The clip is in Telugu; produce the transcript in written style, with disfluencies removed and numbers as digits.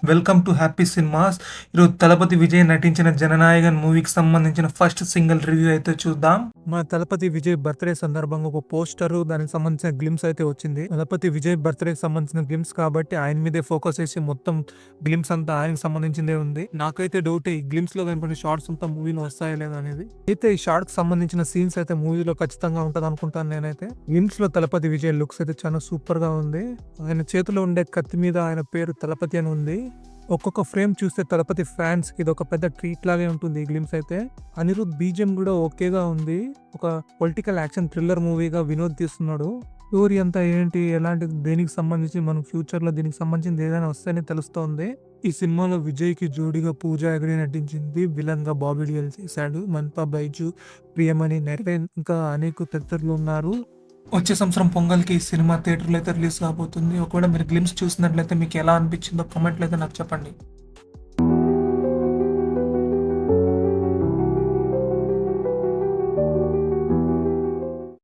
Welcome to happy cinemas. ఈరోజు తలపతి విజయ్ నటించిన జననాయకన్ మూవీకి సంబంధించిన ఫస్ట్ సింగిల్ రివ్యూ అయితే చూద్దాం. మన తలపతి విజయ్ బర్త్డే సందర్భంగా ఒక పోస్టర్, దానికి సంబంధించిన గ్లిమ్స్ అయితే వచ్చింది. తలపతి విజయ్ బర్త్డే సంబంధించిన గ్లిమ్స్ కాబట్టి ఆయన మీదే ఫోకస్ చేసి మొత్తం గ్లిమ్స్ అంతా ఆయనకు సంబంధించిందే ఉంది. నాకైతే డౌట్ ఈ గ్లిమ్స్ లో కనిపించే షార్ట్స్ అంతా మూవీలో వస్తాయో లేదా అనేది. అయితే ఈ షార్ట్ కి సంబంధించిన సీన్స్ అయితే మూవీలో ఖచ్చితంగా ఉంటది అనుకుంటాను నేనైతే. గ్లిమ్స్ లో తలపతి విజయ్ లుక్స్ అయితే చాలా సూపర్ గా ఉంది. ఆయన చేతిలో ఉండే కత్తి మీద ఆయన పేరు తలపతి అని ఉంది. ఒక్కొక్క ఫ్రేమ్ చూస్తే తలపతి ఫ్యాన్స్ ఇది ఒక పెద్ద ట్రీట్ లాగే ఉంటుంది ఈ గ్లిమ్స్ అయితే. అనిరుద్ బీజిఎం కూడా ఓకేగా ఉంది. ఒక పొలిటికల్ యాక్షన్ థ్రిల్లర్ మూవీగా వినోద్ తీస్తున్నాడు. స్టోరీ అంతా ఏంటి, ఎలాంటి, దేనికి సంబంధించి మనం ఫ్యూచర్ లో దీనికి సంబంధించి ఏదైనా వస్తేనే తెలుస్తోంది. ఈ సినిమాలో విజయ్ కి జోడీగా పూజా హెగ్డే నటించింది. విలన్ గా బాబీ డియోల్ చేశాడు. మన్పా బైజు, ప్రియమణి, నరేన్ ఇంకా అనేక తదితరులు ఉన్నారు. వచ్చే సంవత్సరం పొంగల్కి ఈ సినిమా థియేటర్లో అయితే రిలీజ్ కాబోతుంది. ఒకవేళ మీరు గ్లిమ్స్ చూసినట్లయితే మీకు ఎలా అనిపించిందో కామెంట్లో అయితే నాకు చెప్పండి.